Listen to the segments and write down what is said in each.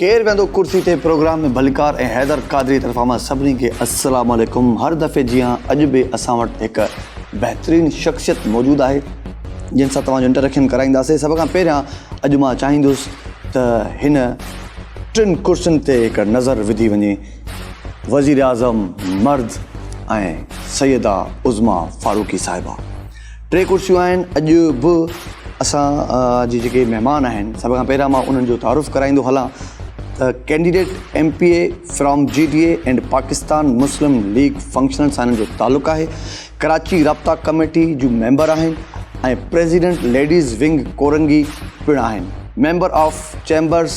केर वेंदो कुर्सी ते प्रोग्राम में भलिकार ऐं हैदर कादरी तरफ़ां मां सभिनी खे अस्सलाम वालेकुम। हर दफ़े जीअं अॼु बि असां वटि हिकु बहितरीनु शख़्सियत मौजूदु आहे जिन सां तव्हांजो इंटरेक्शन कराईंदासीं। सभ खां पहिरियां अॼु मां चाहींदुसि त हिन टिनि कुर्सियुनि ते हिकु नज़र विधी वञे। वज़ीर आज़म मर्द ऐं सैयदा उज़मा फारूकी साहिबा, टे कुर्सियूं आहिनि। अॼु बि असां जी जेके महिमान आहिनि, सभ खां पहिरियां मां उन्हनि जो तारुफ़ु कराईंदो हलां त candidate MPA from GTA and Pakistan Muslim League functional सां हिननि जो तालुक़ु आहे। कराची राब्ता कमेटी जूं मेंबर आहिनि ऐं प्रेसिडेंट लेडीज़ विंग कोरंगी पिणु आहिनि। Member of chambers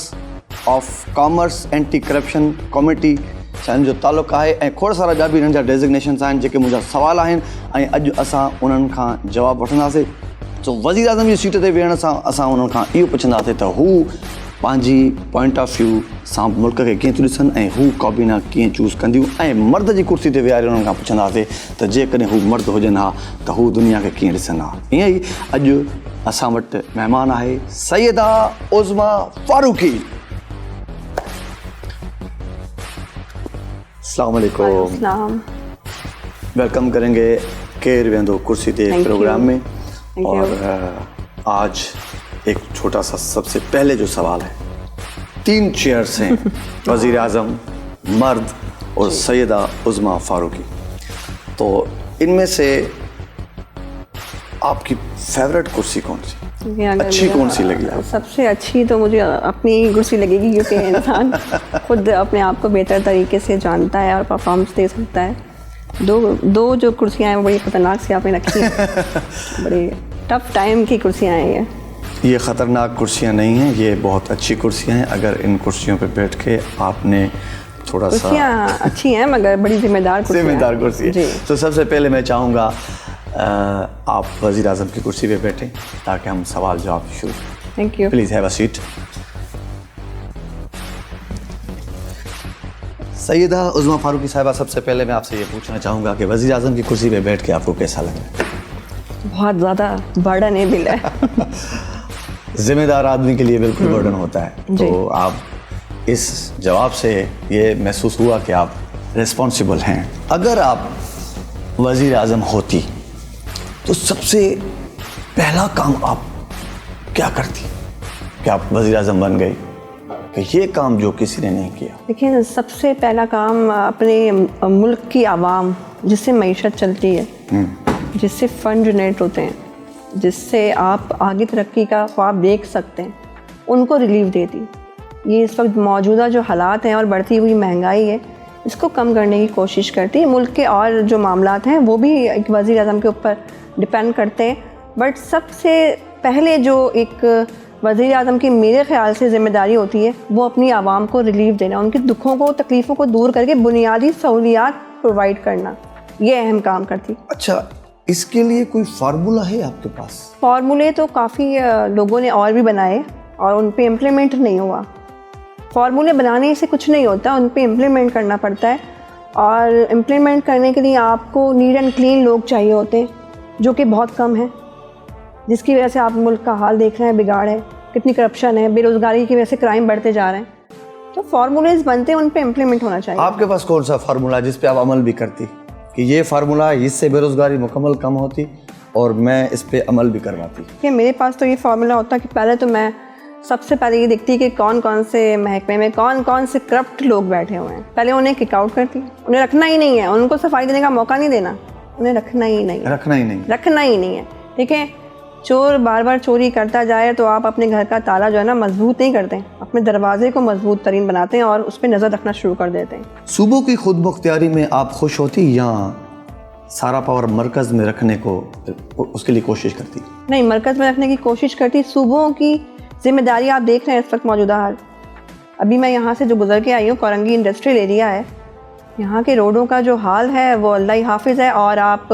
of commerce anti corruption committee सां हिननि जो तालुक़ु आहे ऐं खोड़ सारा ॿिया बि हिननि जा डेज़िग्नेशन्स आहिनि जेके मुंहिंजा सुवाल आहिनि ऐं अॼु असां उन्हनि खां जवाबु वठंदासीं। सो वज़ीर आज़म जी सीट ते वेहण सां असां उन्हनि खां इहो पुछंदासीं त हू पंहिंजी पॉइंट ऑफ व्यू सां मुल्क खे कीअं थियूं ॾिसनि ऐं हू काबीना कीअं चूज़ कंदियूं, ऐं मर्द जी कुर्सी ते वेहारे उन्हनि खां पुछंदासीं त जेकॾहिं हू मर्द हुजनि हा त हू दुनिया खे कीअं ॾिसंदा। ईअं ई अॼु असां वटि महिमान आहे सैयदा उज़मा फारूकी। अस्सलाम वालेकुम, वेलकम करेंगे केर वेंदो कुर्सी ते प्रोग्राम में। और आज एक छोटा सा सबसे पहले जो सवाल है, 3 चेयर्स हैं वज़ीर आज़म, मर्द और सैयदा उज़मा फारूकी, तो इनमें से आपकी फेवरेट कुर्सी कौन सी, अच्छी कौन सी लगी आपको? सबसे अच्छी तो मुझे अपनी कुर्सी लगेगी, क्योंकि इंसान खुद अपने आप को बेहतर तरीके से जानता है और परफॉर्मेंस दे सकता है। दो जो कुर्सियाँ हैं वो बड़ी ख़तरनाक सी आपने रखी हैं, बड़ी टफ टाइम की कुर्सियाँ हैं ये ख़तरनाक कुर्सियाँ नहीं हैं, ये बहुत अच्छी कुर्सियाँ हैं। अगर इन कुर्सियों पे बैठ के आपने थोड़ा सा, कुर्सियाँ अच्छी हैं मगर बड़ी जिम्मेदार कुर्सी है। तो सबसे पहले मैं चाहूँगा आप वज़ीर आज़म की कुर्सी पे बैठें ताकि हम सवाल जवाब शुरू करें। Thank you. Please have a seat. Syeda Uzma Farooqui साहिबा, सबसे पहले मैं आपसे ये पूछना चाहूँगा कि वज़ीर आज़म की कुर्सी पे बैठ के आपको कैसा लगा? बहुत ज़्यादा बर्डन है, बिल है। ज़िम्मेदार आदमी के लिए बिल्कुल बर्डन होता है, तो आप इस जवाब से ये महसूस हुआ कि आप रिस्पॉन्सिबल हैं। अगर आप वज़ीर आज़म होती तो सबसे पहला काम आप क्या करती कि आप वज़ीर आज़म बन गई कि ये काम जो किसी ने नहीं किया? देखिए, सबसे पहला काम अपने मुल्क की आवाम जिससे मईशत चलती है, जिससे फ़ंड जनरेट होते हैं, जिससे आप आगे तरक्की का ख्वाब देख सकते हैं, उनको रिलीफ देती। ये इस वक्त मौजूदा जो हालात हैं और बढ़ती हुई महंगाई है, इसको कम करने की कोशिश करती है। मुल्क के और जो मामलात हैं वो भी एक वज़ीर आज़म के ऊपर डिपेंड करते हैं, बट सबसे पहले जो एक वज़ीर आज़म की मेरे ख़्याल से ज़िम्मेदारी होती है वो अपनी आवाम को रिलीफ देना, उनके दुखों को तकलीफ़ों को दूर करके बुनियादी सहूलियात प्रोवाइड करना, ये अहम काम करती। अच्छा, इसके लिए कोई फार्मूला है आपके पास? फार्मूले तो काफ़ी लोगों ने और भी बनाए और उन पे इम्प्लीमेंट नहीं हुआ। फार्मूले बनाने से कुछ नहीं होता, उन पे इम्प्लीमेंट करना पड़ता है, और इम्प्लीमेंट करने के लिए आपको नीट एंड क्लीन लोग चाहिए होते हैं, जो कि बहुत कम है, जिसकी वजह से आप मुल्क का हाल देख रहे हैं, बिगाड़ है, कितनी करप्शन है, बेरोज़गारी की वजह से क्राइम बढ़ते जा रहे हैं। तो फार्मूलेज बनते हैं, उन पे इम्प्लीमेंट होना चाहिए। आपके पास कौन सा फार्मूला जिस पे आप अमल भी करती कि ये फार्मूला, इससे बेरोज़गारी मुकम्मल कम होती और मैं इस पे अमल भी करवाती? कि मेरे पास तो ये फार्मूला होता कि पहले तो मैं सबसे पहले ये देखती कि कौन कौन से महकमे में कौन कौन से करप्ट लोग बैठे हुए हैं, पहले उन्हें किक आउट करती। उन्हें रखना ही नहीं है, उनको सफाई देने का मौका नहीं देना, उन्हें रखना ही नहीं है। ठीक है, चोर बार बार चोरी करता जाए तो आप अपने घर का ताला जो है ना मजबूत नहीं करते, अपने दरवाजे को मजबूत तरीन बनाते हैं और उस पर नज़र रखना शुरू कर देते हैं। सूबों की खुद मुख्तियारी में आप खुश होती या सारा पावर मरकज़ में रखने को उसके लिए कोशिश करती? नहीं, मरकज़ में रखने की कोशिश करती। सूबों की जिम्मेदारी आप देख रहे हैं इस वक्त मौजूदा हाल। अभी मैं यहाँ से जो गुजर के आई हूँ, कोरंगी इंडस्ट्रियल एरिया है, यहाँ के रोडों का जो हाल है वो अल्लाह ही हाफिज़ है। और आप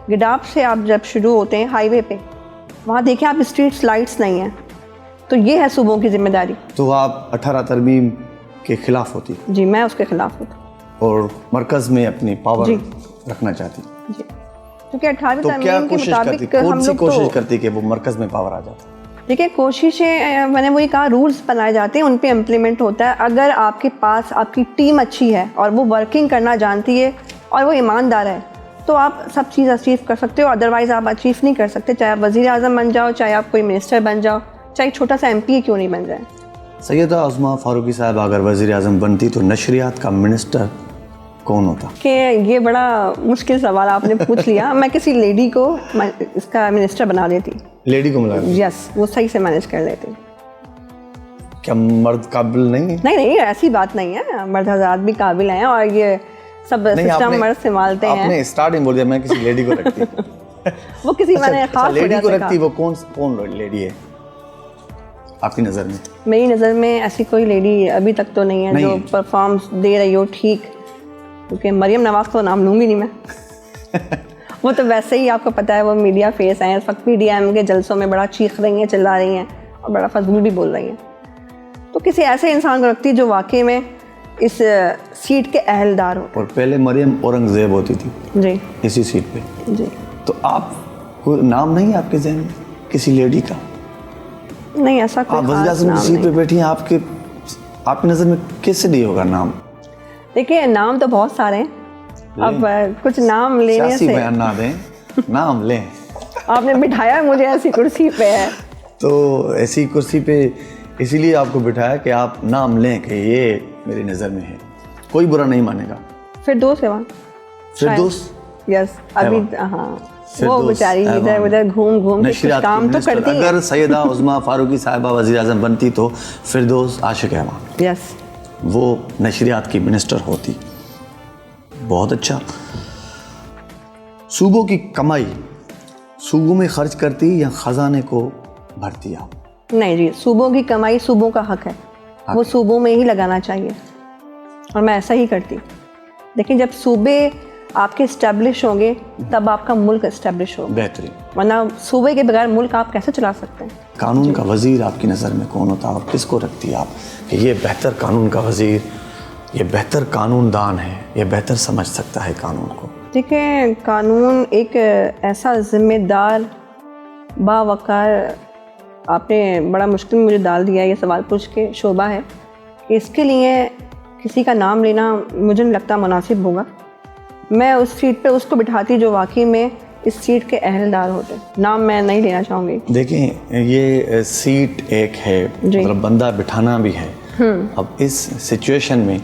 गिडाप से आप जब शुरू होते हैं हाईवे पे, वहाँ देखें आप, स्ट्रीट्स लाइट्स नहीं हैं, तो ये है सूबों की जिम्मेदारी। तो आप 18 तरमीम के खिलाफ होती? जी, मैं उसके खिलाफ होती और मरकज़ में अपनी पावर रखना चाहती जी, क्योंकि 18वीं तो तरमीम के मुताबिक कौन सी कोशिश करती कि वो मरकज़ में पावर आ जाता? देखिए कोशिशें, मैंने वही कहा, रूल्स बनाए जाते हैं, उन पे इम्प्लीमेंट होता है. अगर आपके पास आपकी टीम अच्छी है और वो वर्किंग करना जानती है और वो ईमानदार है तो आप सब चीज़ अचीव कर सकते हो. अदरवाइज़ आप अचीव नहीं कर सकते, चाहे आप वज़ीर आज़म बन जाओ, चाहे आप कोई मिनिस्टर बन जाओ, चाहे छोटा सा MP क्यों नहीं बन जाए. सैयदा उस्मा फारूकी साहब अगर वज़ीर आज़म बनती तो नशरियात का मिनिस्टर कौन होता? कि ये बड़ा मुश्किल सवाल आपने पूछ लिया. मैं किसी लेडी को इसका मिनिस्टर बना देती. लेडी को मिला? यस, वो सही से मैनेज कर लेती. क्या मर्द काबिल नहीं है? नहीं, ऐसी बात नहीं है, मर्द हज़रात भी काबिल हैं और ये सब सिस्टम मर्द संभालते हैं. आपने स्टार्टिंग बोल दिया मैं किसी लेडी को रखती. वो किसी मैंने खास लेडी को रखती, वो कौन लेडी है आपकी नज़र में? मेरी नज़र में ऐसी कोई लेडी अभी तक तो नहीं है जो परफॉर्म दे रही हो ठीक, क्योंकि मरियम नवाज़ को नाम लूँगी नहीं मैं. वो तो वैसे ही आपको पता है वो मीडिया फेस हैं, इस वक्त PDM के जलसों में बड़ा चीख रही हैं, चिल्ला रही हैं और बड़ा फजूल भी बोल रही हैं. तो किसी ऐसे इंसान को रखती जो वाकई में इस सीट के अहलदार हो. और पहले मरियम औरंगज़ेब होती थी जी, इसी सीट पे. जी. तो आप कोई नाम नहीं है आपके जहन में किसी लेडी का? नहीं, ऐसा कोई आप वज़ीर आज़म की सीट पे बैठी हैं, आपकी नज़र में किससे नहीं होगा नाम? देखिए नाम तो बहुत सारे हैं, अब कुछ नाम लेने से बयान ना दें, नाम लें. आपने बिठाया मुझे ऐसी कुर्सी पे है तो ऐसी कुर्सी पे इसीलिए आपको बिठाया कि आप नाम लें कि ये मेरी नज़र में है. कोई बुरा नहीं मानेगा. फिरदौस है वहाँ. फिरदौस? यस, अभी हाँ वो बेचारी इधर उधर घूम के कुछ काम तो करती है. अगर सैयदा उस्मा फारूकी साहिबा वज़ीर आज़म बनती तो फिरदौस आशिक है वहाँ. यस, वो नशरियात की मिनिस्टर होती. बहुत अच्छा. सूबों की कमाई सूबों में खर्च करती या ख़जाने को भरती आप? नहीं जी, सूबों की कमाई सूबों का हक है, वो सूबों में ही लगाना चाहिए और मैं ऐसा ही करती. लेकिन जब सूबे आपके इस्टेब्लिश होंगे तब आपका मुल्क इस्टेब्लिश होगा. बेहतरीन. वरना सूबे के बगैर मुल्क आप कैसे चला सकते हैं. कानून का वज़ीर आपकी नज़र में कौन होता है और किसको रखती है आप कि ये बेहतर कानून का वज़ीर, ये बेहतर कानूनदान है, ये बेहतर समझ सकता है कानून को? देखिए कानून एक ऐसा ज़िम्मेदार बावकार, आपने बड़ा मुश्किल मुझे डाल दिया ये सवाल पूछ के, शोबा है कि इसके लिए किसी का नाम लेना मुझे नहीं लगता मुनासिब होगा. मैं उस सीट पे उसको बिठाती जो वाकई में इस सीट के अहलदार होते. नाम मैं नहीं लेना चाहूँगी. देखें ये सीट एक है, मतलब बंदा बिठाना भी है. अब इस सिचुएशन में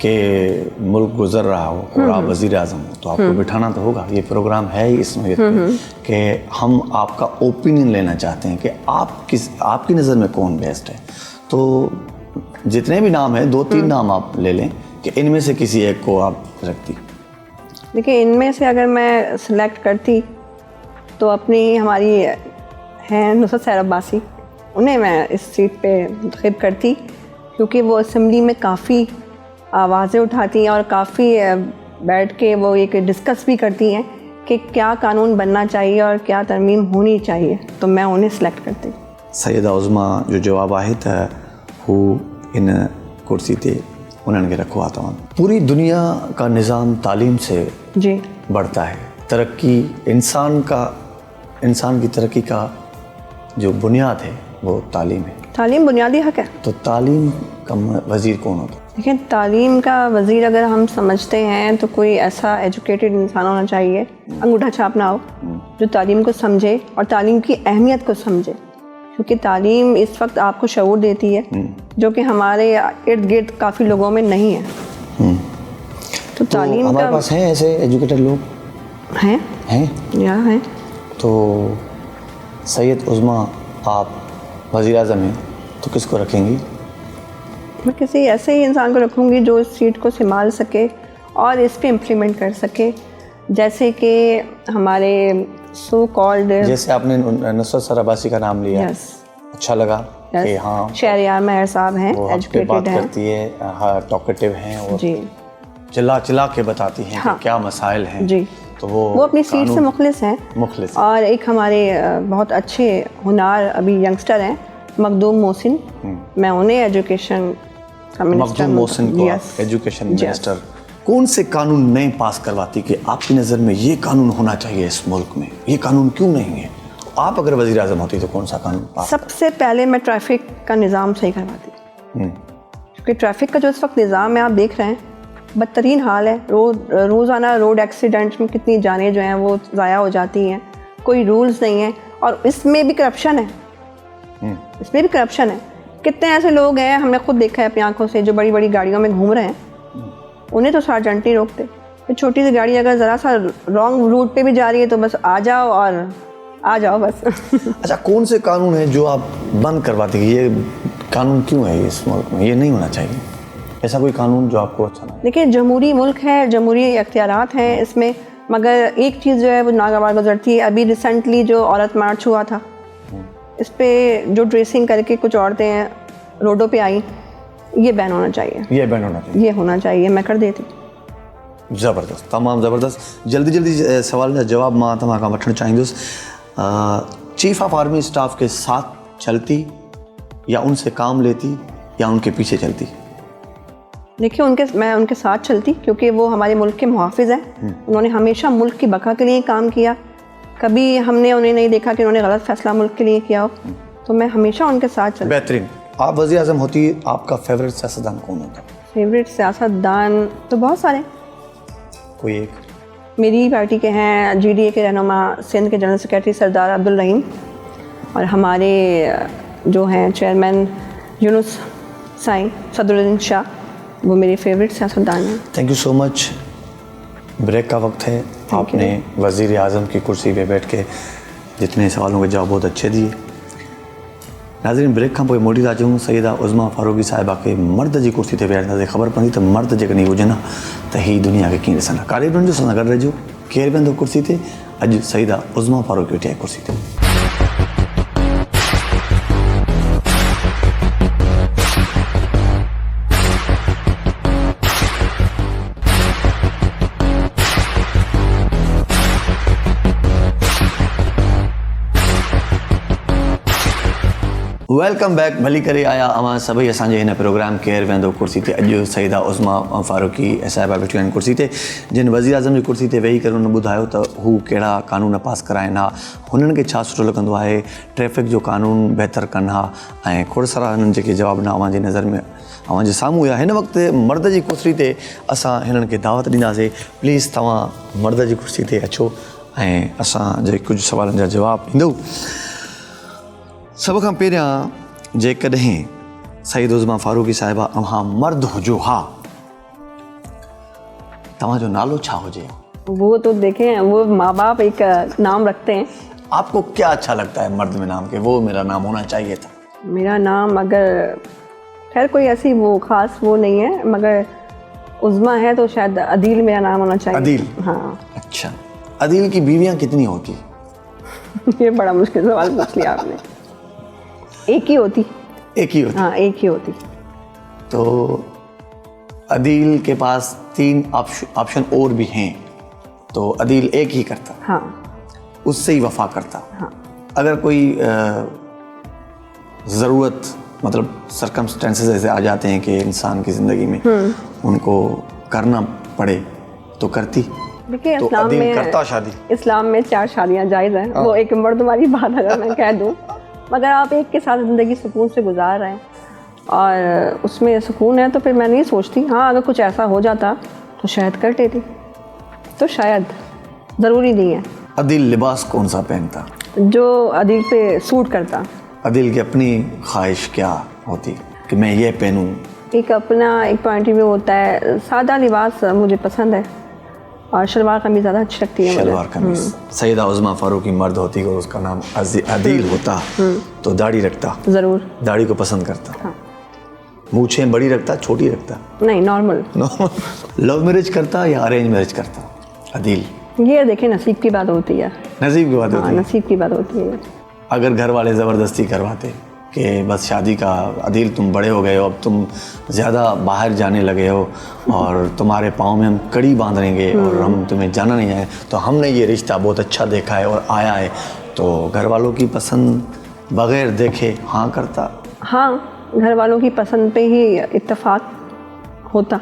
कि मुल्क गुजर रहा हो और आप वज़ीर आज़म हो तो आपको बिठाना तो होगा. ये प्रोग्राम है ही इस नोयत पे कि हम आपका ओपिनियन लेना चाहते हैं कि आपकी नज़र में कौन बेस्ट है. तो जितने भी नाम हैं 2-3 नाम आप ले लें कि इनमें से किसी एक को आप रखती. देखिए इनमें से अगर मैं सिलेक्ट करती तो अपनी हमारी हैं नुसरत सैर अब्बासी, उन्हें मैं इस सीट पे मुंतखब करती क्योंकि वो असम्बली में काफ़ी आवाज़ें उठाती हैं और काफ़ी बैठ के वो एक डिस्कस भी करती हैं कि क्या कानून बनना चाहिए और क्या तरमीम होनी चाहिए. तो मैं उन्हें सिलेक्ट करती. सैयदा उज़मा जो जवाब आहे त हू इन कुर्सी ते उन्हनि खे रखो आहे तव्हां. पूरी दुनिया का निज़ाम तालीम से जी बढ़ता है. तरक्की इंसान की तरक्की का जो बुनियाद है वो तालीम है. तालीम बुनियादी हक है. तो तालीम का वज़ीर कौन होता है? देखिए तालीम का वज़ीर अगर हम समझते हैं तो कोई ऐसा एजुकेटेड इंसान होना चाहिए, अंगूठा छाप ना हो, जो तालीम को समझे और तालीम की अहमियत को समझे, क्योंकि तालीम इस वक्त आपको शऊर देती है जो कि हमारे इर्द गिर्द काफ़ी लोगों में नहीं है. तो तालीम हमारे का पास हैं ऐसे एजुकेटेड लोग हैं या हैं. तो सैयद उज़मा आप वज़ीर आज़म हैं तो किसको रखेंगी? मैं किसी ऐसे ही इंसान को रखूँगी जो इस सीट को संभाल सके और इस पे इम्प्लीमेंट कर सके. जैसे कि हमारे सो कॉल्ड, जैसे आपने नुसरत सैर अब्बासी का नाम लिया, अच्छा लगा कि हाँ शहरियार महर साहब हैं, एजुकेटेड हैं, करती है, हाँ टॉकेटिव हैं और जी चिल्ला के बताती हैं कि क्या मसाइल हैं जी. तो वो अपनी सीट से मुखलिस हैं. और एक हमारे बहुत अच्छे हुनार अभी यंगस्टर हैं मखदूम मोहसिन, मैं उन्हें एजुकेशन का मिनिस्टर. मखदूम मोहसिन को एजुकेशन मिनिस्टर. कौन से कानून नए पास करवाती कि आपकी नज़र में ये कानून होना चाहिए इस मुल्क में, ये कानून क्यों नहीं है आप अगर वज़ीर आज़म होती तो कौन सा कानून पास? सबसे पहले मैं ट्रैफिक का निज़ाम सही करवाती, क्योंकि ट्रैफिक का जो इस वक्त निज़ाम है आप देख रहे हैं बदतरीन हाल है। रोज़ाना रोड एक्सीडेंट्स में कितनी जानें जो हैं वो ज़ाया हो जाती हैं, कोई रूल्स नहीं है, और इसमें भी करप्शन है, इसमें भी करप्शन है। कितने ऐसे लोग हैं, हमने खुद देखा है अपनी आंखों से, जो बड़ी बड़ी गाड़ियों में घूम रहे हैं, उन्हें तो सार्जेंट नहीं रोकते। तो छोटी सी गाड़ी अगर ज़रा सा रॉन्ग रूट पे भी जा रही है तो बस आ जाओ और आ जाओ बस। अच्छा, कौन से कानून है जो आप बंद करवाते हैं? ये कानून क्यों है इस मुल्क में, ये नहीं होना चाहिए? ऐसा कोई कानून जो आपको अच्छा लगे? देखिए, जमहूरी मुल्क है, जमहूरी इख्तियारात हैं इसमें, मगर एक चीज़ जो है वो नागवार गुजरती है। अभी रिसेंटली जो औरत मार्च हुआ था, इस पे जो ड्रेसिंग करके कुछ औरतें रोडों पे आई, ये बैन होना चाहिए, ये बैन होना चाहिए, ये होना चाहिए, मैं कर देती। ज़बरदस्त, तमाम ज़बरदस्त। जल्दी सवाल का जवाब मां तव्हां खां वठणु चाहींदुसि। चीफ ऑफ आर्मी स्टाफ के साथ चलती या उनसे काम लेती या उनके पीछे चलती? देखिए, मैं उनके साथ चलती, क्योंकि वो हमारे मुल्क के मुहाफिज हैं। उन्होंने हमेशा मुल्क की बका के लिए काम किया, कभी हमने उन्हें नहीं देखा कि उन्होंने गलत फैसला मुल्क के लिए किया हो, तो मैं हमेशा उनके साथ चलती। बेहतरीन। आप वज़ीर आज़म होती, आपका फेवरेट सियासतदान कौन होता? फेवरेट सियासतदान तो बहुत सारे, कोई एक? मेरी पार्टी के हैं GDA के रहनुमा सिंध के जनरल सेक्रेटरी सरदार अब्दुल रहीम, और हमारे जो हैं चेयरमैन यूनुस साईं सदरुद्दीन शाह, वो मेरे फेवरेट सियासतदान हैं। Thank you so much. Break का वक्त है। आपने वज़ीर आज़म की कुर्सी पे बैठ के जितने सवालों के जवाब बहुत अच्छे दिए। नाज़रीन, ब्रेक खां पोइ मोटी था अचूं सईदा उज़मा फारूकी साहिबा खे मर्द जी कुर्सी ते विहारींदासीं। ख़बर पवंदी त मर्द जेकॾहिं हुजनि हा त हीअ दुनिया खे कीअं ॾिसंदा। कार्यक्रम जो सां गॾु रहिजो। केरु वेंदो कुर्सी ते? अॼु सईदा उज़मा फारूकी वेठी आहे कुर्सी ते। Welcome back. भली करे आया अवां सभई असांजे हिन प्रोग्राम केरु वेंदो कुर्सी ते। अॼु सईदा उज़मा फारूकी साहिबा वेठियूं आहिनि कुर्सी ते, जिन वज़ीर आज़म जी कुर्सी ते वेही करे हुन ॿुधायो त हू कहिड़ा कानून पास कराइनि हा, हुननि खे छा सुठो लॻंदो आहे, ट्रैफ़िक जो कानून बहितर कनि हा, ऐं खोड़ सारा हिननि जेके जवाब ॾिना अवां जी नज़र में अवां जे साम्हूं हुया। हिन वक़्तु मर्द जी कुर्सी ते असां हिननि खे दावत ॾींदासीं, प्लीज़ तव्हां मर्द जी कुर्सी ते अचो ऐं असांजे कुझु सवालनि जा जवाब ॾींदो। सभ खां पहिरियां, जेकॾहिं सईद उज़मा फारूकी साहिबा अव्हां मर्द हुजो हा, तव्हांजो नालो छा हुजे? वो तो देखें, वो माँ बाप एक नाम रखते हैं। आपको क्या अच्छा लगता है मर्द में नाम के? वो मेरा नाम होना चाहिए था। मेरा नाम अगर खैर कोई ऐसी वो ख़ास वो नहीं है, मगर उज़मा है तो शायद अदील मेरा नाम होना चाहिए। अदील? हाँ। अच्छा, अदील की बीवियाँ कितनी होती? ये बड़ा मुश्किल सवाल पूछ लिया आपने। एक ही होती। एक ही होती? हाँ, एक ही होती। तो अदील के पास 3 ऑप्शन और भी हैं, तो अदील एक ही करता? हाँ। उससे ही वफा करता? हाँ। अगर कोई ज़रूरत, मतलब सरकमस्टेंसेस ऐसे आ जाते हैं कि इंसान की ज़िंदगी में उनको करना पड़े, तो करती? देखिए, तो इस्लाम अदील में करता शादी? इस्लाम में 4 शादियाँ जायज़ हैं। वो एक मर्दमारी बात अगर मैं कह दूँ, मगर आप एक के साथ ज़िंदगी सुकून से गुजार रहे हैं और उसमें सुकून है, तो फिर मैं नहीं सोचती। हाँ, अगर कुछ ऐसा हो जाता तो शायद कर लेती, तो शायद, ज़रूरी नहीं है। अदील लिबास कौन सा पहनता जो अदील पे सूट करता? अदील की अपनी ख्वाहिश क्या होती कि मैं ये पहनूं? एक अपना एक पॉइंट ऑफ व्यू होता है। सादा लिबास मुझे पसंद है और शलवार कमीज़ ज़्यादा अच्छी लगती है। शलवार कमीज़। सईदा उज़मा फारूकी मर्द होती और उसका नाम अदील होता तो दाढ़ी रखता? ज़रूर। दाढ़ी को पसंद करता? हाँ। मूछें बड़ी रखता, छोटी रखता? नहीं, नॉर्मल। लव मैरिज करता या अरेंज मैरिज करता अदील? ये देखिए, नसीब की बात होती है। नसीब की बात हाँ, होती है। नसीब की बात होती है। अगर घर वाले ज़बरदस्ती करवाते कि बस शादी का, अदील तुम बड़े हो गए हो, अब तुम ज़्यादा बाहर जाने लगे हो और तुम्हारे पाँव में हम कड़ी बांध देंगे और हम तुम्हें जाना नहीं है, तो हमने ये रिश्ता बहुत अच्छा देखा है और आया है, तो घर वालों की पसंद बग़ैर देखे हाँ करता? हाँ, घर वालों की पसंद पे ही इत्तेफाक होता।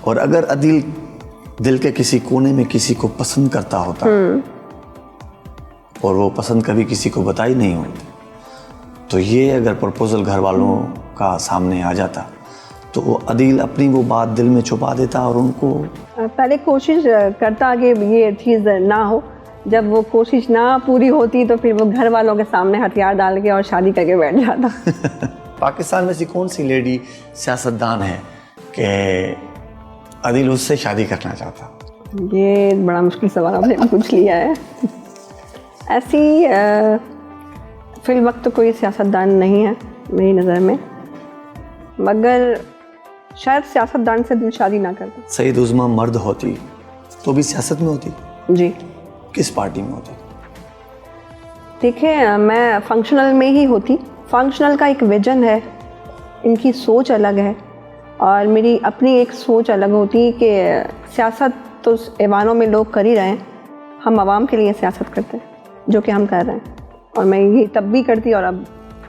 और अगर अदील दिल के किसी कोने में किसी को पसंद करता होता اور وہ پسند کبھی کسی کو بتائی نہیں ہوتی. تو یہ اگر پرپوزل گھر والوں کا سامنے آ جاتا تو وہ عدیل اپنی وہ بات دل میں چھپا دیتا اور ان کو پہلے کوشش کرتا کہ یہ چیز نہ ہو. جب وہ کوشش نہ پوری ہوتی تو پھر وہ گھر والوں کے سامنے ہتھیار ڈال کے اور شادی کر کے بیٹھ جاتا. پاکستان میں سے کون سی لیڈی سیاستدان ہے کہ عدیل اس سے شادی کرنا چاہتا؟ یہ بڑا مشکل سوال آپ نے پوچھ لیا ہے. ایسی فی الوقت تو کوئی سیاستدان نہیں ہے میری نظر میں، مگر شاید سیاستدان سے دل شادی نہ کرتا. سعید عظمیٰ مرد ہوتی تو بھی سیاست میں ہوتی؟ جی. کس پارٹی میں ہوتی؟ دیکھیں میں فنکشنل میں ہی ہوتی. فنکشنل کا ایک ویژن ہے، ان کی سوچ الگ ہے اور میری اپنی ایک سوچ الگ ہوتی کہ سیاست تو ایوانوں میں لوگ کر ہی رہے ہیں، ہم عوام کے لیے سیاست کرتے ہیں جو کہ ہم کر رہے ہیں. اور میں یہ تب بھی کرتی اور اب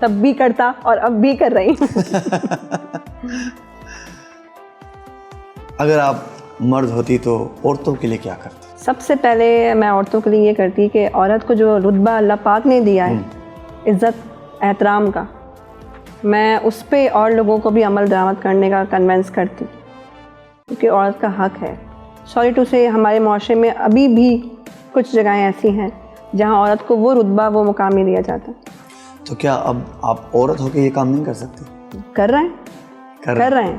تب بھی کرتا اور اب بھی کر رہی ہوں. اگر آپ مرد ہوتی تو عورتوں کے لیے کیا کرتی؟ سب سے پہلے میں عورتوں کے لیے یہ کرتی کہ عورت کو جو رتبہ اللہ پاک نے دیا ہے عزت احترام کا، میں اس پہ اور لوگوں کو بھی عمل درآمد کرنے کا کنونس کرتی، کیونکہ عورت کا حق ہے. سوری ٹو سے ہمارے معاشرے میں ابھی بھی کچھ جگہیں ایسی ہیں جہاں عورت کو وہ رتبہ وہ مقام نہیں دیا جاتا. تو کیا اب آپ عورت ہو کے یہ کام نہیں کر سکتے؟ کر رہے ہیں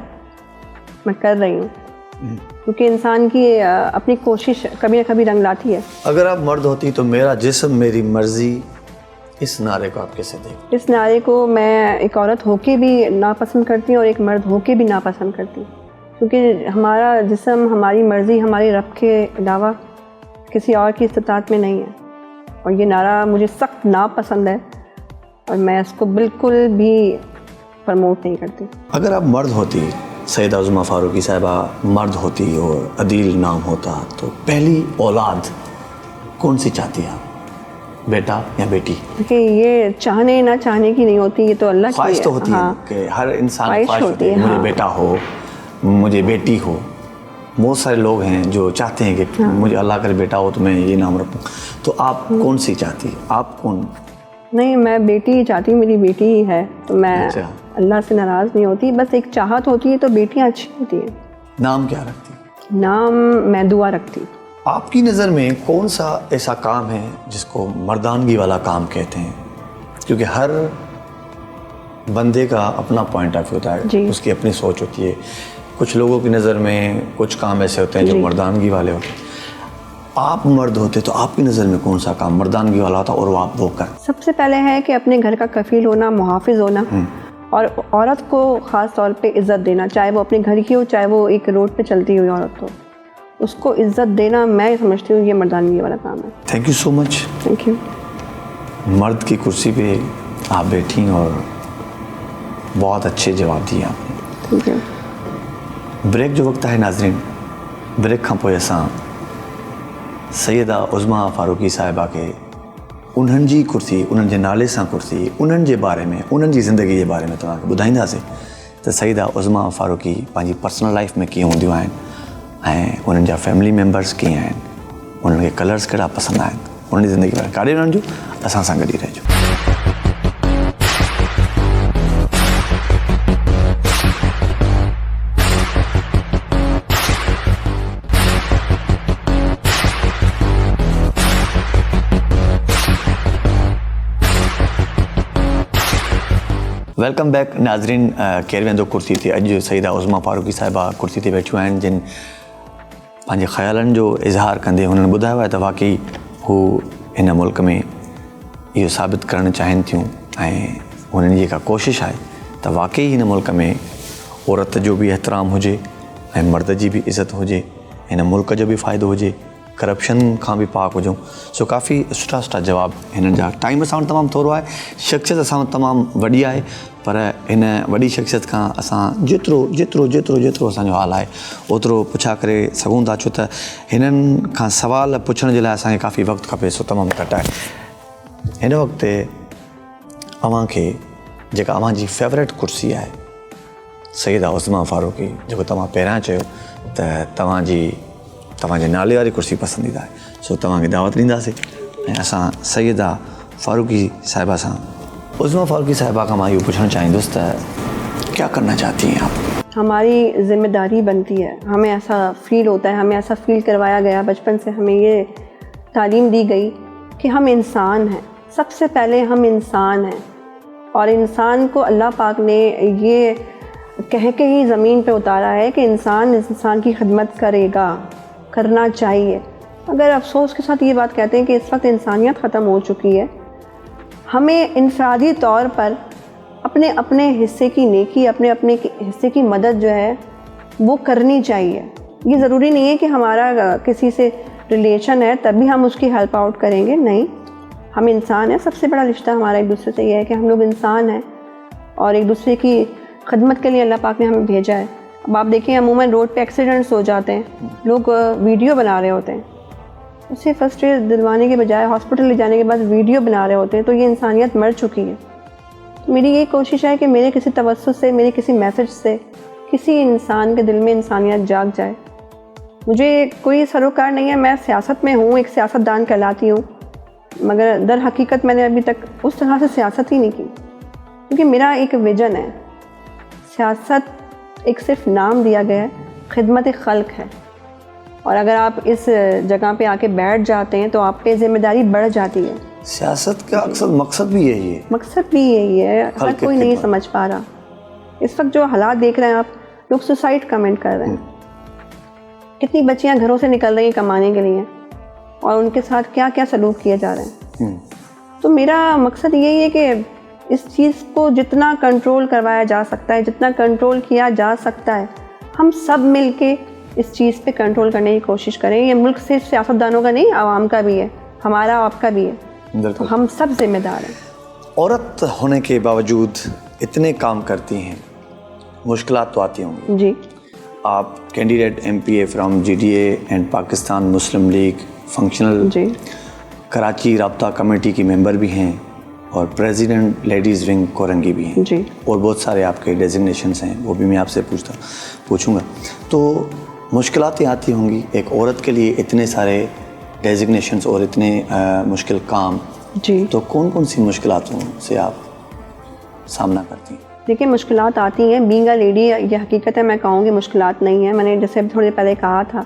میں کر رہی ہوں، کیونکہ انسان کی اپنی کوشش کبھی نہ کبھی رنگ لاتی ہے. اگر آپ مرد ہوتی تو میرا جسم میری مرضی، اس نعرے کو آپ کیسے دیکھ؟ اس نعرے کو میں ایک عورت ہو کے بھی ناپسند کرتی ہوں اور ایک مرد ہو کے بھی ناپسند کرتی ہوں، کیونکہ ہمارا جسم ہماری مرضی ہماری رب کے علاوہ کسی اور کی استطاعت میں نہیں ہے. اور یہ نعرہ مجھے سخت ناپسند ہے اور میں اس کو بالکل بھی پرموٹ نہیں کرتی. اگر آپ مرد ہوتی، سیدہ عظمیٰ فاروقی صاحبہ مرد ہوتی اور عدیل نام ہوتا، تو پہلی اولاد کون سی چاہتی ہے، بیٹا یا بیٹی؟ کہ یہ چاہنے نہ چاہنے کی نہیں ہوتی، یہ تو اللہ کی خواہش تو ہوتی ہے کہ ہر انسان خواہش ہوتی ہے مجھے بیٹا ہو، مجھے بیٹی ہو. بہت سارے لوگ ہیں جو چاہتے ہیں کہ مجھے اللہ کرے بیٹا ہو تو میں یہ نام رکھوں. تو آپ کون سی چاہتی؟ آپ کون؟ نہیں، میں بیٹی ہی چاہتی ہوں، میری بیٹی ہی ہے تو میں اللہ سے ناراض نہیں ہوتی. بس ایک چاہت ہوتی ہے تو بیٹیاں اچھی ہوتی ہیں. نام کیا رکھتی؟ نام میں دعا رکھتی. آپ کی نظر میں کون سا ایسا کام ہے جس کو مردانگی والا کام کہتے ہیں؟ کیونکہ ہر بندے کا اپنا پوائنٹ آف ویو ہوتا ہے، اس کی اپنی سوچ ہوتی ہے. کچھ لوگوں کی نظر میں کچھ کام ایسے ہوتے ہیں جو مردانگی والے ہوتے ہیں. آپ مرد ہوتے تو آپ کی نظر میں کون سا کام مردانگی والا ہوتا اور وہ آپ وہ کر؟ سب سے پہلے ہے کہ اپنے گھر کا کفیل ہونا، محافظ ہونا، اور عورت کو خاص طور پہ عزت دینا، چاہے وہ اپنے گھر کی ہو چاہے وہ ایک روڈ پہ چلتی ہوئی عورت ہو، اس کو عزت دینا میں سمجھتی ہوں یہ مردانگی والا کام ہے. Thank you so much. Thank you. مرد کی کرسی پہ آپ بیٹھی اور بہت اچھے جواب دیے آپ نے. Thank you. بریک جو وقت ہے ناظرین، بریک کھاں پوئے اساں سیدہ عظمیٰ فاروقی صاحبہ کے انہن جی کرسی، انہن جے نالے ساں کرسی، انہن جے بارے میں، انہن جی زندگی جے بارے میں تمہیں ॿुधाईंदासीं تو سیدہ عظمیٰ فاروقی پانچی پرسنل لائف میں कीअं हूंदियूं आहिनि ऐं उन्हनि जा फैमिली मेंबर्स कीअं आहिनि, उन्हनि खे कलर्स कहिड़ा पसंदि आहिनि, उन्हनि जी ज़िंदगी बारे काॾे वञण जो असां सां गॾु ई रहिजो. ویلکم بیک ناظرین. केरु वेंदो कुर्सी ते. अॼु सईदा उज़मा फारूक़ी साहिबा कुर्सी ते वेठियूं आहिनि जिन पंहिंजे ख़्यालनि जो इज़हार कंदे हुननि ॿुधायो आहे त वाक़ई हू हिन मुल्क में इहो साबित करणु चाहिनि थियूं ऐं हुननि जी जेका कोशिशि आहे त वाक़ई हिन मुल्क में औरत जो बि एहतराम हुजे ऐं मर्द जी बि इज़त हुजे, हिन मुल्क जो बि फ़ाइदो हुजे, करप्शन खां बि पाक हुजूं. सो काफ़ी सुठा सुठा जवाब हिननि जा. टाइम असां वटि तमामु थोरो आहे, शख़्सियत असां वटि तमामु वॾी आहे, पर हिन वॾी शख़्सियत खां असां जेतिरो असांजो हाल आहे ओतिरो पुछा करे सघूं था, छो त हिननि खां सवाल पुछण जे लाइ असांखे काफ़ी वक़्तु खपे, सो तमामु घटि आहे. हिन वक़्तु अव्हांखे जेका अव्हांजी फेवरेट कुर्सी आहे सईदा उज़मा फारूक़ी, जेको तव्हां पहिरियां चयो त तव्हांजे नाले वारी कुर्सी पसंदीदा आहे, सो तव्हांखे दावत ॾींदासीं असां सैयदा फारूकी साहिबा सां उज़मा फारूकी साहिबा का मां इहो पुछणु चाहींदुसि त क्या करना चाहती हैं आप? हमारी ज़िम्मेदारी बनती है, हमें ऐसा फ़ील होता है, हमें ऐसा फ़ील करवाया गया बचपन से, हमें ये तालीम दी गई कि हम इंसान हैं, सबसे पहले हम इंसान हैं। और इंसान को अल्लाह पाक ने ये कह के ही ज़मीन पे उतारा है कि इंसान की खिदमत करेगा, करना चाहिए। मगर अफसोस के साथ ये बात कहते हैं कि इस वक्त इंसानियत ख़त्म हो चुकी है। हमें इनफरादी तौर पर अपने अपने हिस्से की नेकी, अपने अपने हिस्से की मदद जो है वो करनी चाहिए। ये ज़रूरी नहीं है कि हमारा किसी से रिलेशन है तभी हम उसकी हेल्प आउट करेंगे, नहीं, हम इंसान हैं। सबसे बड़ा रिश्ता हमारा एक दूसरे से ये है कि हम लोग इंसान हैं और एक दूसरे की खिदमत के लिए अल्लाह पाक ने हमें भेजा है। अब आप देखिए अमूमन रोड पे एक्सीडेंट्स हो जाते हैं, लोग वीडियो बना रहे होते हैं, उसे फर्स्ट एड दिलवाने के बजाय हॉस्पिटल ले जाने के बाद वीडियो बना रहे होते हैं, तो ये इंसानियत मर चुकी है। तो मेरी ये कोशिश है कि मेरे किसी तवज्जुह से, मेरे किसी मैसेज से किसी इंसान के दिल में इंसानियत जाग जाए। मुझे कोई सरोकार नहीं है, मैं सियासत में हूँ, एक सियासतदान कहलाती हूँ, मगर दर हकीकत मैंने अभी तक उस तरह से सियासत ही नहीं की, क्योंकि मेरा एक विजन है। सियासत एक सिर्फ नाम दिया गया है, खिदमत खल्क है, और अगर आप इस जगह पे आके बैठ जाते हैं तो आप पे जिम्मेदारी बढ़ जाती है। सियासत का अक्सर मकसद भी यही है। मकसद भी यही है, हर कोई नहीं समझ पा रहा। इस वक्त जो हालात देख रहे हैं आप, लोग सुसाइड कमेंट कर रहे हैं, कितनी बच्चियां घरों से निकल रही हैं कमाने के लिए और उनके साथ क्या क्या सलूक किए जा रहे हैं। तो मेरा मकसद यही है कि इस चीज़ को जितना कंट्रोल करवाया जा सकता है, जितना कंट्रोल किया जा सकता है, हम सब मिल के इस चीज़ पे कंट्रोल करने की कोशिश करें। ये मुल्क सिर्फ सियासतदानों का नहीं, आवाम का भी है, हमारा आपका भी है, तो हम सब जिम्मेदार हैं। औरत होने के बावजूद इतने काम करती हैं, मुश्किलात तो आती होंगी। जी, आप candidate MPA from GDA and Pakistan Muslim League functional जी, कराची राब्ता कमेटी की मेंबर भी हैं और प्रेसिडेंट लेडीज़ विंग कोरंगी भी हैं जी, और बहुत सारे आपके डेजिग्नेशंस हैं, वो भी मैं आपसे पूछूंगा। तो मुश्किलातें आती होंगी एक औरत के लिए, इतने सारे डेजिग्नेशंस और इतने मुश्किल काम। जी, तो कौन कौन सी मुश्किलातों से आप सामना करती हैं? देखिए मुश्किलात आती हैं, बीइंग अ लेडी ये हकीकत है, मैं कहूँगी मुश्किलात नहीं है। मैंने जैसे थोड़ी पहले कहा था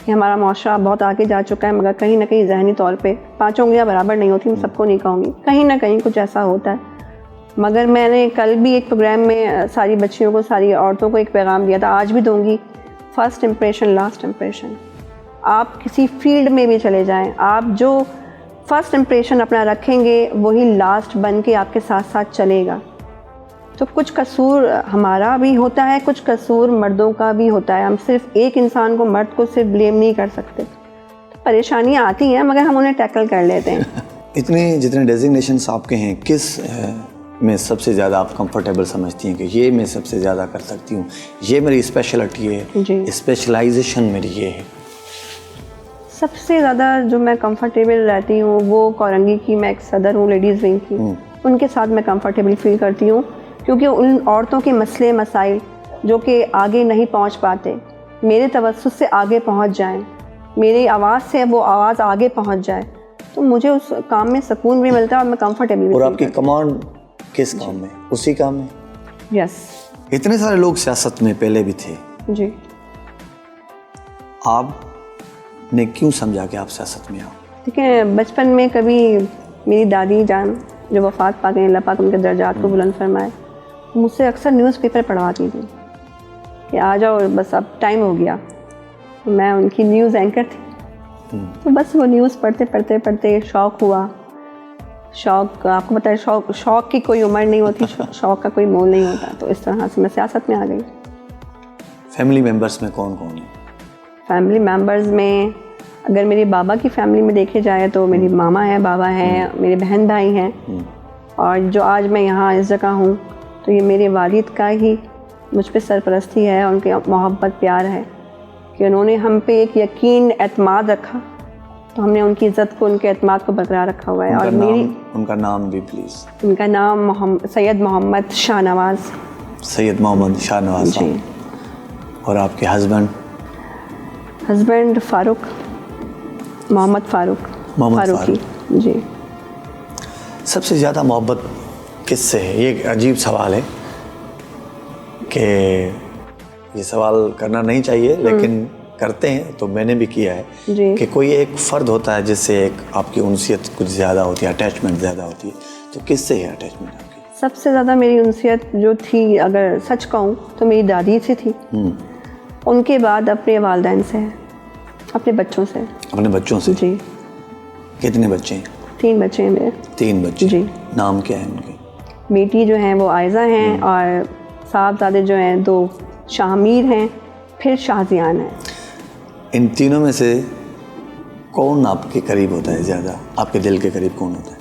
कि हमारा माशरा बहुत आगे जा चुका है, मगर कहीं ना कहीं ज़हनी तौर पे पाँचों उंगलियाँ बराबर नहीं होती, मैं सबको नहीं कहूँगी, कहीं ना कहीं कुछ ऐसा होता है। मगर मैंने कल भी एक प्रोग्राम में सारी बच्चियों को, सारी औरतों को एक पैगाम दिया था, आज भी दूँगी, फर्स्ट इम्प्रेशन लास्ट इम्प्रेशन। आप किसी फील्ड में भी चले जाएं, आप जो फर्स्ट इम्प्रेशन अपना रखेंगे वही लास्ट बन के आपके साथ साथ चलेगा। तो कुछ कसूर हमारा भी होता है, कुछ कसूर मर्दों का भी होता है। हम सिर्फ एक इंसान को, मर्द को सिर्फ ब्लेम नहीं कर सकते। तो परेशानियाँ आती हैं मगर हम उन्हें टैकल कर लेते हैं। इतने जितने डेजिग्नेशंस आपके हैं, किस में सबसे ज़्यादा आप कंफर्टेबल समझती हैं कि ये मैं सबसे ज़्यादा कर सकती हूँ, ये मेरी स्पेशलिटी है, स्पेशलाइजेशन मेरी ये है? सबसे ज़्यादा जो मैं कंफर्टेबल रहती हूँ वो कोरंगी की, मैं एक सदर हूँ लेडीज़ विंग की, उनके साथ मैं कंफर्टेबल फील करती हूँ, क्योंकि उन औरतों के मसले मसाइल जो कि आगे नहीं पहुँच पाते, मेरे तवज्जुह से आगे पहुँच जाएं, मेरी आवाज़ से वो आवाज़ आगे पहुँच जाए, तो मुझे उस काम में सुकून भी मिलता है और मैं कंफर्टेबल भी। और आपकी कमांड किस काम में? उसी काम में? यस। इतने सारे लोग सियासत में पहले भी थे जी। आपने क्यों समझा कि आप सियासत में आओ? ठीक है, बचपन में कभी मेरी दादी जान जो वफ़ात पा गई, अल्लाह पाक उनके दर्जात को बुलंद फरमाए, मुझसे अक्सर न्यूज़पेपर पढ़वाती थी कि आ जाओ बस अब टाइम हो गया। तो मैं उनकी न्यूज़ एंकर थी, तो बस वो न्यूज़ पढ़ते पढ़ते पढ़ते शौक़ हुआ। शौक़, आपको पता है शौक़ की कोई उम्र नहीं होती, शौक़ का कोई मोल नहीं होता। तो इस तरह से मैं सियासत में आ गई। फैमिली मेम्बर्स में कौन कौन है? फैमिली मेम्बर्स में अगर मेरे बाबा की फैमिली में देखे जाए तो मेरी मामा है, बाबा हैं, मेरे बहन भाई हैं, और जो आज मैं यहाँ इस जगह हूँ तो ये मेरे वालिद का ही मुझ पे सरपरस्ती है, उनके मोहब्बत प्यार है कि उन्होंने हम पे एक यकीन एतमाद रखा, तो हमने उनकी इज़्ज़त को, उनके एतमाद को बरकरार रखा हुआ है। और उनका नाम भी प्लीज़। उनका नाम सैयद मोहम्मद शाहनवाज़। सैयद मोहम्मद शाहनवाज़ जी। और आपके हस्बैंड? फारूक, मोहम्मद फारूक फारूकी। جی. سب سے زیادہ محبت کس سے ہے؟ یہ ایک عجیب سوال ہے کہ یہ سوال کرنا نہیں چاہیے لیکن کرتے ہیں تو میں نے بھی کیا ہے جی. کہ کوئی ایک فرد ہوتا ہے جس سے ایک آپ کی انسیت کچھ زیادہ ہوتی ہے, اٹیچمنٹ زیادہ ہوتی ہے, تو کس سے ہے اٹیچمنٹ آپ کی؟ سب سے زیادہ میری انسیت جو تھی, اگر سچ کہوں تو میری دادی سے تھی. ان کے بعد اپنے والدین سے ہے, اپنے بچوں سے. اپنے بچوں سے؟ جی. کتنے بچے ہیں؟ 3 بچے ہیں میرے. 3 بچے. جی. نام کیا ہے ان کے؟ بیٹی جو ہیں وہ عائزہ ہیں, اور صاحبزادے جو ہیں 2 شاہمیر ہیں, پھر شاہزیان ہیں. ان تینوں میں سے کون آپ کے قریب ہوتا ہے زیادہ, آپ کے دل کے قریب کون ہوتا ہے؟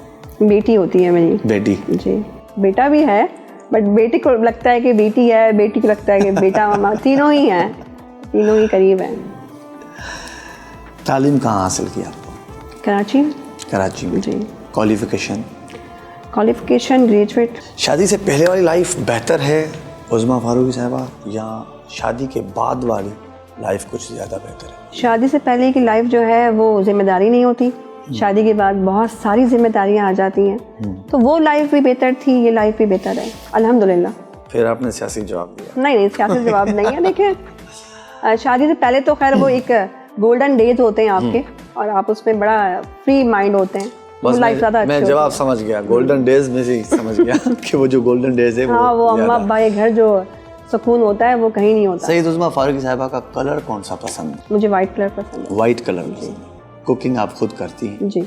بیٹی ہوتی ہے میری. بیٹی؟ جی. بیٹا بھی ہے بٹ بیٹی کو لگتا ہے کہ بیٹی ہے, بیٹی کو لگتا ہے کہ بیٹا ماما, تینوں ہی ہیں, تینوں ہی قریب ہیں. تعلیم کہاں حاصل کی آپ کو؟ کراچی. کراچی میں. جی. Qualification graduate. شادی سے پہلے والی لائف بہتر ہے عظمیٰ فاروقی صاحبہ, یا شادی کے بعد والی لائف کچھ زیادہ بہتر ہے؟ شادی سے پہلے کی لائف جو ہے وہ ذمہ داری نہیں ہوتی, شادی کے بعد بہت ساری ذمہ داریاں آ جاتی ہیں, تو وہ لائف بھی بہتر تھی, یہ لائف بھی بہتر ہے الحمدللہ. پھر آپ نے سیاسی جواب دیا. نہیں, سیاسی جواب نہیں ہے. دیکھیں, شادی سے پہلے تو خیر وہ ایک گولڈن ڈیز ہوتے ہیں آپ کے, اور آپ اس میں بڑا فری مائنڈ ہوتے ہیں, وہ لائف زیادہ اچھی. میں جواب سمجھ گیا, گولڈن ڈیز میں سے سمجھ گیا کہ وہ جو گولڈن ڈیز ہے ہاں, وہ اماں ابا کے گھر جو سکون ہوتا ہے وہ کہیں نہیں ہوتا. سید عظمیٰ فاروقی صاحبہ کا کلر کون سا پسند ہے؟ مجھے وائٹ کلر پسند ہے. وائٹ کلر پسند ہے. کوکنگ آپ خود کرتی ہیں؟ جی.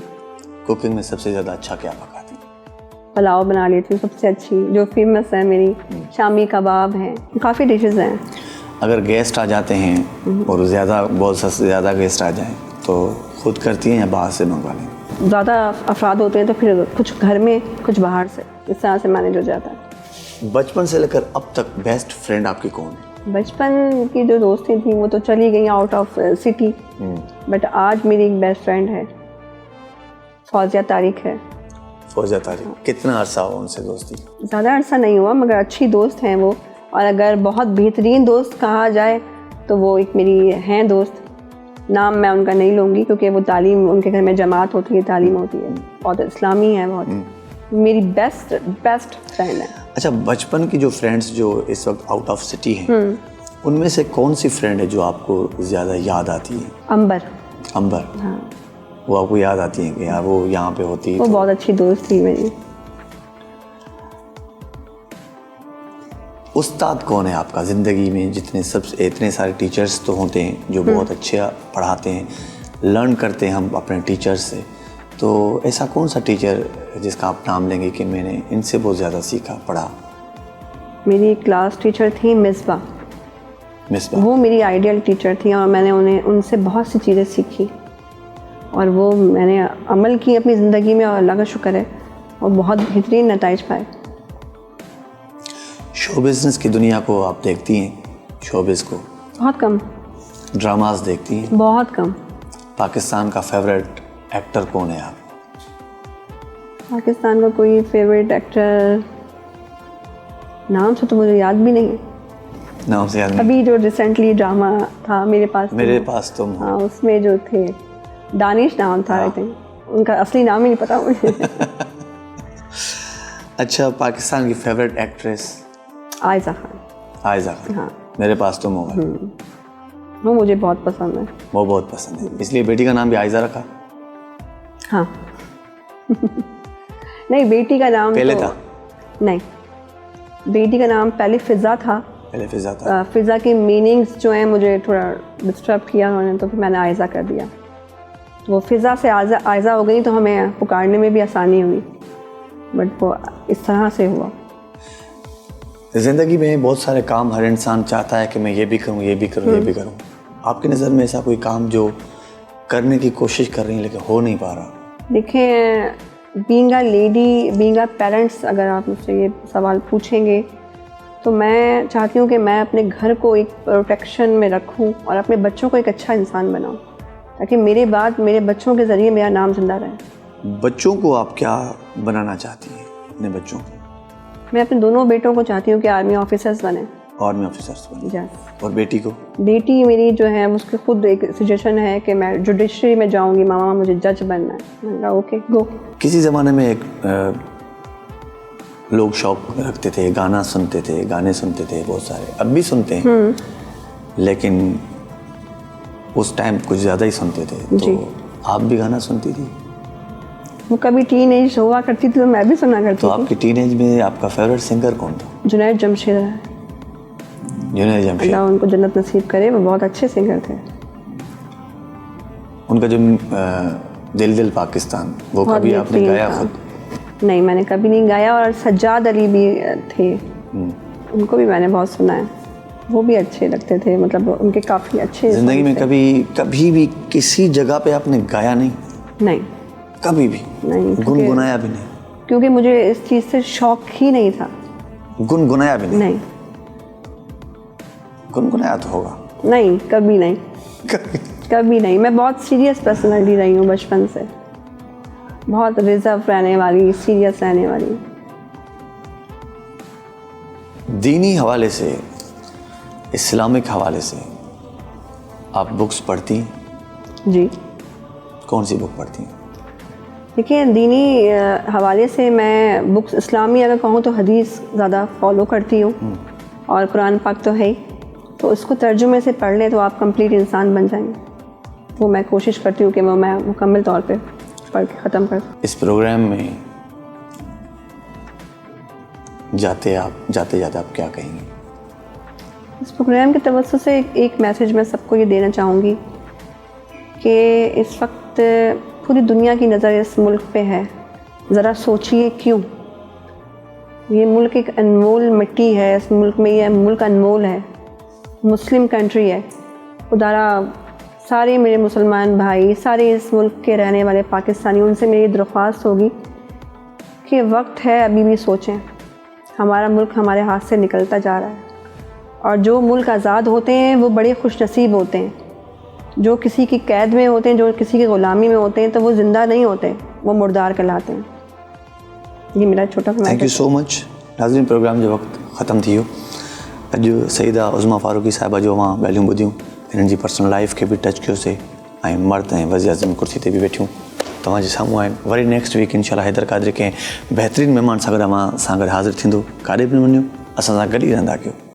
کوکنگ میں سب سے زیادہ اچھا کیا پکاتی ہیں؟ پلاؤ بنا لیتی ہوں سب سے اچھی, جو فیمس ہے میری. شامی کباب ہیں, کافی ڈشز ہیں. اگر گیسٹ آ جاتے ہیں اور زیادہ بہت سے زیادہ گیسٹ آ جائیں تو خود کرتی ہیں یا باہر سے منگوا لیں؟ زیادہ افراد ہوتے ہیں تو پھر کچھ گھر میں کچھ باہر سے, اس طرح سے مینیج ہو جاتا ہے. بچپن سے لے کر اب تک بیسٹ فرینڈ آپ کی کون ہے؟ بچپن کی جو دوستیں تھیں وہ تو چلی گئی آؤٹ آف سٹی, بٹ آج میری ایک بیسٹ فرینڈ ہے, فوزیہ طارق ہے. فوزیہ طارق, کتنا عرصہ ہوا ان سے دوستی؟ زیادہ عرصہ نہیں ہوا, مگر اچھی دوست ہیں وہ, اور اگر بہت بہترین دوست کہا جائے تو وہ ایک میری ہیں دوست. نام میں ان کا نہیں لوں گی کیونکہ وہ تعلیم, ان کے گھر میں جماعت ہوتی ہے, تعلیم ہوتی ہے, اور اسلامی ہے بہت. میری بیسٹ فرینڈ ہے. اچھا, بچپن کی جو فرینڈس جو اس وقت آؤٹ آف سٹی ہیں ان میں سے کون سی فرینڈ ہے جو آپ کو زیادہ یاد آتی ہے؟ امبر. امبر. ہاں, وہ آپ کو یاد آتی ہیں کہ یار وہ یہاں پہ ہوتی ہے؟ وہ بہت اچھی دوست تھی میری. استاد کون ہے آپ کا زندگی میں؟ جتنے اتنے سارے ٹیچرز تو ہوتے ہیں جو بہت اچھے پڑھاتے ہیں, لرن کرتے ہیں ہم اپنے ٹیچر سے, تو ایسا کون سا ٹیچر جس کا آپ نام لیں گے کہ میں نے ان سے بہت زیادہ سیکھا پڑھا؟ میری کلاس ٹیچر تھی مصباح. مصباح وہ میری آئیڈیل ٹیچر تھی, اور میں نے ان سے بہت سی چیزیں سیکھی, اور وہ میں نے عمل کی اپنی زندگی میں, اور اللہ کا شکر ہے, اور بہت بہترین نتائج پائے. شو بزنس کی دنیا کو آپ دیکھتی ہیں؟ شوبز کو بہت کم. ڈراماز دیکھتی ہیں؟ بہت کم. پاکستان کا فیوریٹ ایکٹر کون ہے آپ؟ پاکستان کا کوئی فیوریٹ ایکٹر نام سے تو مجھے یاد بھی نہیں ہے. نام سے یاد نہیں؟ ابھی جو ریسنٹلی ڈرامہ تھا میرے پاس تم ہو, ہاں, اس میں جو تھے دانش نام تھا, آئی تھنک, ان کا اصلی نام ہی نہیں پتا مجھے. اچھا, پاکستان کی فیوریٹ ایکٹریس؟ عائزہ خان. عائزہ خان. ہاں, میرے پاس تم ہو, وہ مجھے بہت پسند ہے. وہ بہت پسند ہے, اس لیے بیٹی کا نام بھی عائزہ رکھا؟ ہاں. نہیں, بیٹی کا نام پہلے تھا؟ نہیں, بیٹی کا نام پہلے فضا تھا. پہلے فضا تھا. فضا کی میننگز جو ہیں مجھے تھوڑا ڈسٹرب کیا انہوں نے, تو پھر میں نے عائزہ کر دیا. وہ فضا سے عائزہ ہو گئی تو ہمیں پکارنے میں بھی آسانی ہوئی, بٹ وہ اس طرح سے ہوا. زندگی میں بہت سارے کام ہر انسان چاہتا ہے کہ میں یہ بھی کروں, یہ بھی کروں, یہ بھی کروں. آپ کی نظر میں ایسا کوئی کام جو کرنے کی کوشش کر رہی ہیں لیکن ہو نہیں پا رہا؟ دیکھیں, being a lady, being a parents, اگر آپ مجھ سے یہ سوال پوچھیں گے تو میں چاہتی ہوں کہ میں اپنے گھر کو ایک پروٹیکشن میں رکھوں اور اپنے بچوں کو ایک اچھا انسان بناؤں, تاکہ میرے بعد میرے بچوں کے ذریعے میرا نام زندہ رہے. بچوں کو آپ کیا بنانا چاہتی ہیں اپنے بچوں کو؟ میں اپنے دونوں بیٹوں کو چاہتی ہوں کہ آرمی آفیسرز بنیں. आर्मी ऑफिसर्स बने। यस। और बेटी को? बेटी मेरी जो है उसके खुद एक सजेशन है कि मैं जुडिशरी में जाऊंगी, मामा मुझे जज बनना है। मैंने कहा ओके गो। किसी ज़माने में एक लोग शौक रखते थे, गाना सुनते थे, गाने सुनते थे बहुत सारे, अब भी सुनते हैं, लेकिन उस टाइम कुछ ज़्यादा ही सुनते थे। जी। तो आप भी गाना सुनती थी? वो कभी टीन एज हुआ करती थी तो मैं भी सुना करती तो थी। आपकी टीनेज में आपका फेवरेट सिंगर कौन था? जुनैद जमशेद है, जुनैद जमशेद। अल्लाह उनको जन्नत नसीब करे, वो बहुत अच्छे सिंगर थे। उनका जो दिल दिल पाकिस्तान, वो बहुत कभी आपने बेहतरीन गाया था। खुद? नहीं, मैंने कभी नहीं गाया। और सज्जाद अली भी थे, उनको भी मैंने बहुत सुना है, वो भी अच्छे लगते थे, मतलब उनके काफ़ी अच्छे। जिंदगी में कभी भी किसी जगह पे आपने गाया नहीं? नहीं, कभी भी नहीं, गुनगुनाया भी नहीं? क्योंकि मुझे इस चीज़ से शौक ही नहीं था। गुनगुनाया भी नहीं? नहीं, गुनगुनाया तो होगा। नहीं, कभी नहीं, कभी नहीं। मैं बहुत सीरियस पर्सनालिटी रही हूँ बचपन से, बहुत रिजर्व रहने वाली, सीरियस रहने वाली। दीनी हवाले से, इस्लामिक हवाले से आप बुक्स पढ़ती हैं? जी, कौन सी बुक पढ़ती हैं? देखिए दीनी हवाले से मैं बुक्स, इस्लामी अगर कहूँ तो हदीस ज़्यादा फॉलो करती हूँ, और कुरान पाक तो है ही, तो उसको तर्जुमे से पढ़ लें तो आप कंप्लीट इंसान बन जाएंगे। वो मैं कोशिश करती हूँ कि वो मैं मुकम्मल तौर पे पढ़ के ख़त्म कर। इस प्रोग्राम में जाते जाते आप क्या कहेंगे? इस प्रोग्राम के तवज्जो से एक मैसेज मैं सबको ये देना चाहूँगी कि इस वक्त पूरी दुनिया की नज़र इस मुल्क पे है। ज़रा सोचिए क्यों। ये मुल्क एक अनमोल मिट्टी है, इस मुल्क में ये मुल्क अनमोल है, मुस्लिम कंट्री है। खुदारा सारे मेरे मुसलमान भाई, सारे इस मुल्क के रहने वाले पाकिस्तानी, उनसे मेरी दरख्वास्त होगी कि वक्त है अभी भी सोचें। हमारा मुल्क हमारे हाथ से निकलता जा रहा है, और जो मुल्क आज़ाद होते हैं वो बड़े खुश नसीब होते हैं। जो किसी की कैद में होते हैं, जो किसी की ग़ुलामी में होते हैं, तो वो ज़िंदा नहीं होते, वो मुर्दार कहलाते हैं। ये मेरा छोटा सा। Thank you so much. नाज़रीन, प्रोग्राम जो वक्त ख़त्म थी अॼु सईदा उज़मा फारूकी साहिबा जो मां ॻाल्हियूं ॿुधियूं, हिननि जी पर्सनल लाइफ खे बि टच कयोसीं, ऐं मर्द ऐं वज़ीर आज़म कुर्सी ते बि वेठियूं तव्हांजे साम्हूं आहिनि। वरी नेक्स्ट वीक इंशाल्लाह हैदर क़ादरी कंहिं बहितरीन महिमान सां गॾु मां सां गॾु हाज़िर थींदो। काॾे बि न वञो, असां सां गॾु ई रहंदा कयो।